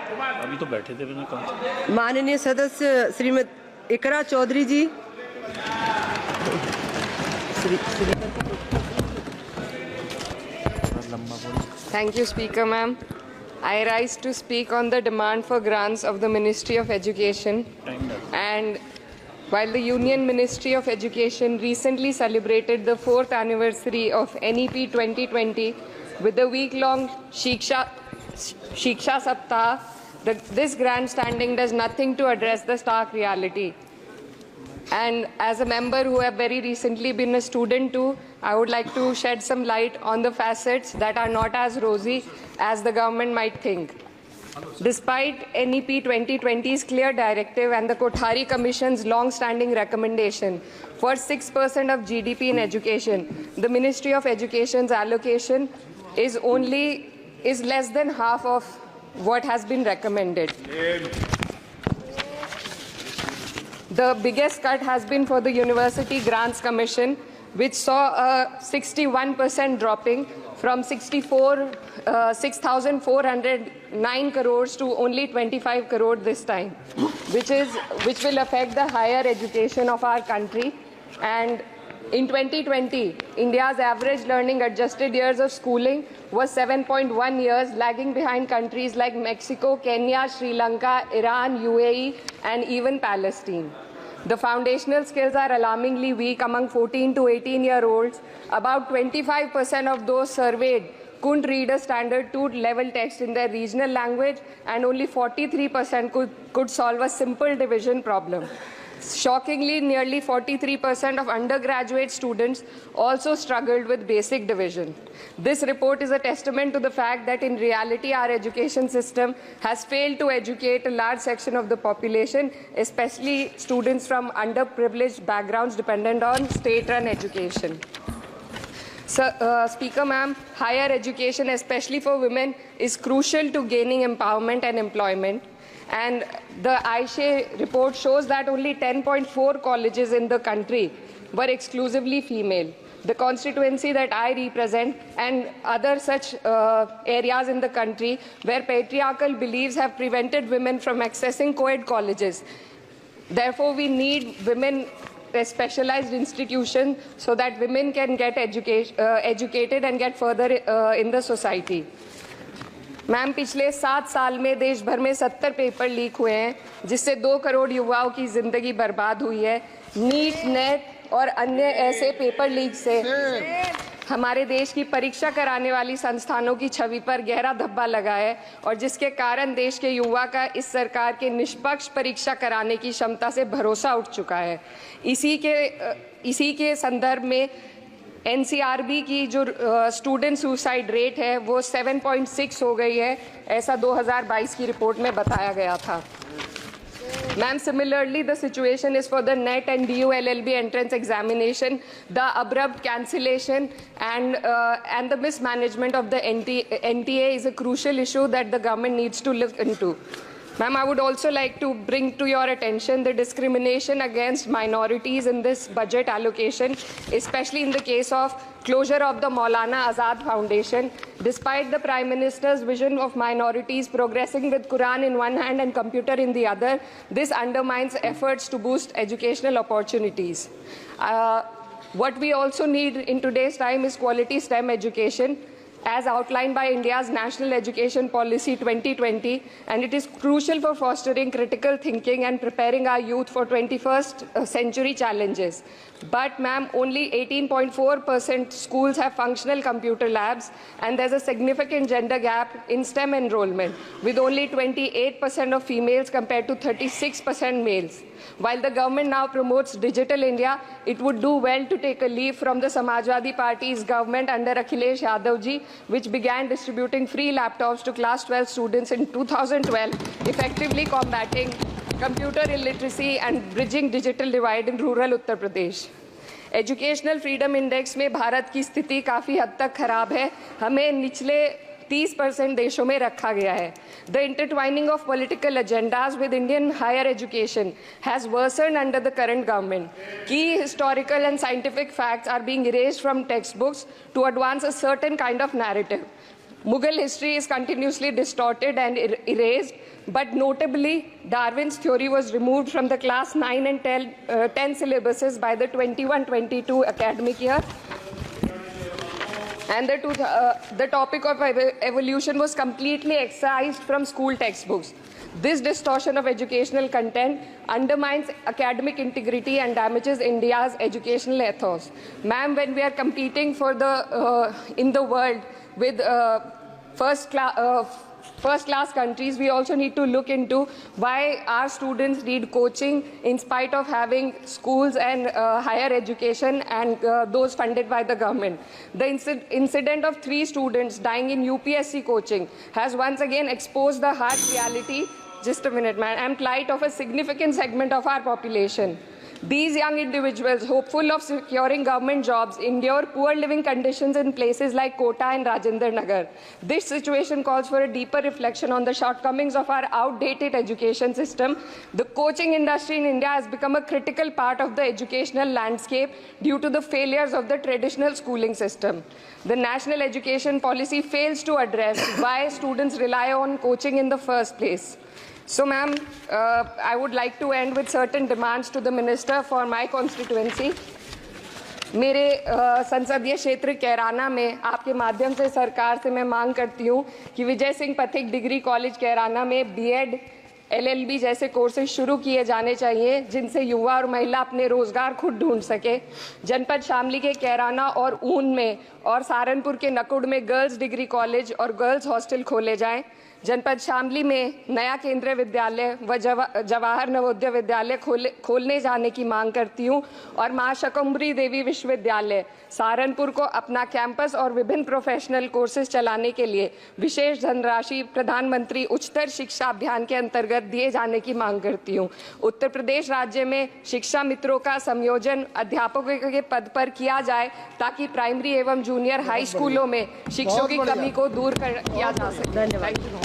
अभी तो बैठे थे, मैंने कहा। माननीय सदस्य श्रीमती इकरा चौधरी जी। Thank you, Speaker, ma'am. I rise to speak on the demand for grants of the Ministry of Education. And while the Union Ministry of Education recently celebrated the 4th anniversary of NEP 2020 with a week-long Shiksha Saptah, this grandstanding does nothing to address the stark reality. And as a member who have very recently been a student too, I would like to shed some light on the facets that are not as rosy as the government might think. Despite NEP 2020's clear directive and the Kothari Commission's long-standing recommendation for 6% of GDP in education, the Ministry of Education's allocation is less than half of what has been recommended. The biggest cut has been for the University Grants Commission, which saw a 61% dropping from 6,409 crores to only 25 crore this time, which will affect the higher education of our country. And in 2020, India's average learning adjusted years of schooling was 7.1 years, lagging behind countries like Mexico, Kenya, Sri Lanka, Iran, UAE, and even Palestine. The foundational skills are alarmingly weak among 14 to 18-year-olds. About 25% of those surveyed couldn't read a standard 2 level text in their regional language, and only 43% could solve a simple division problem. Shockingly, nearly 43% of undergraduate students also struggled with basic division. This report is a testament to the fact that in reality our education system has failed to educate a large section of the population, especially students from underprivileged backgrounds dependent on state-run education. Speaker ma'am, higher education, especially for women, is crucial to gaining empowerment and employment. And the AISHE report shows that only 10.4 colleges in the country were exclusively female. The constituency that I represent and other such areas in the country where patriarchal beliefs have prevented women from accessing co-ed colleges. Therefore, we need women specialized institutions so that women can get educated and get further in the society. Ma'am, पिछले 7 साल में देश भर में 70 paper leak हुए हैं, जिससे 2 करोड़ युवाओं की जिंदगी बर्बाद हुई है। नीट, नेट और अन्य ऐसे पेपर लीक से हमारे देश की परीक्षा कराने वाली संस्थानों की छवि पर गहरा धब्बा लगा है, और जिसके कारण देश के युवा का इस सरकार के निष्पक्ष परीक्षा कराने की क्षमता से भरोसा उठ चुका है। इसी के संदर्भ में NCRB की जो स्टूडेंट सुसाइड रेट है वो 7.6 हो गई है, ऐसा 2022 की रिपोर्ट में बताया गया था। Ma'am, similarly, the situation is for the NET and DU LLB entrance examination. The abrupt cancellation and the mismanagement of the NTA is a crucial issue that the government needs to look into. Ma'am, I would also like to bring to your attention the discrimination against minorities in this budget allocation, especially in the case of closure of the Maulana Azad Foundation. Despite the Prime Minister's vision of minorities progressing with Quran in one hand and computer in the other, this undermines efforts to boost educational opportunities. What we also need in today's time is quality STEM education, as outlined by India's National Education Policy 2020, and it is crucial for fostering critical thinking and preparing our youth for 21st century challenges. But, ma'am, only 18.4% schools have functional computer labs, and there's a significant gender gap in STEM enrollment, with only 28% of females compared to 36% males. While the government now promotes Digital India, it would do well to take a leaf from the Samajwadi Party's government under Akhilesh Yadav ji, which began distributing free laptops to class 12 students in 2012, effectively combating computer illiteracy and bridging digital divide in rural Uttar Pradesh. Educational freedom index में भारत की स्थिति काफ़ी हद तक खराब है, हमें निचले 30% देशों में रखा गया है. The intertwining of political agendas with Indian higher education has worsened under the current government. Key historical and scientific facts are being erased from textbooks to advance a certain kind of narrative. Mughal history is continuously distorted and erased. but notably, Darwin's theory was removed from the class 9 and 10 syllabuses by the 21-22 academic year. And the topic of evolution was completely excised from school textbooks. This distortion of educational content undermines academic integrity and damages India's educational ethos. Ma'am, when we are competing for in the world with first-class countries, we also need to look into why our students need coaching in spite of having schools and higher education and those funded by the government. The incident of 3 students dying in UPSC coaching has once again exposed the harsh reality, just a minute, man, and plight of a significant segment of our population. These young individuals, hopeful of securing government jobs, endure poor living conditions in places like Kota and Rajendra Nagar. This situation calls for a deeper reflection on the shortcomings of our outdated education system. The coaching industry in India has become a critical part of the educational landscape due to the failures of the traditional schooling system. The national education policy fails to address why students rely on coaching in the first place. So, ma'am, I would like to end with certain demands to the minister for my constituency. मेरे संसदीय क्षेत्र कैराना में आपके माध्यम से सरकार से मैं मांग करती हूँ कि विजय सिंह पथिक डिग्री कॉलेज कैराना में बीएड, LLB जैसे कोर्सेज शुरू किए जाने चाहिए, जिनसे युवा और महिला अपने रोजगार खुद ढूंढ सके। जनपद शामली के कैराना और ऊन में और सहारनपुर के नकुड़ में गर्ल्स डिग्री कॉलेज और गर्ल्स हॉस्टल खोले जाएं। जनपद शामली में नया केंद्रीय विद्यालय व जवाहर नवोदय विद्यालय खोलने जाने की मांग करती हूँ और मां शकंभरी देवी विश्वविद्यालय सहारनपुर को अपना कैंपस और विभिन्न प्रोफेशनल कोर्सेज चलाने के लिए विशेष धनराशि प्रधानमंत्री उच्चतर शिक्षा अभियान के अंतर्गत दिए जाने की मांग करती हूँ। उत्तर प्रदेश राज्य में शिक्षा मित्रों का संयोजन अध्यापकों के पद पर किया जाए ताकि प्राइमरी एवं जूनियर हाई स्कूलों में शिक्षकों की कमी को दूर किया जा सके। धन्यवाद।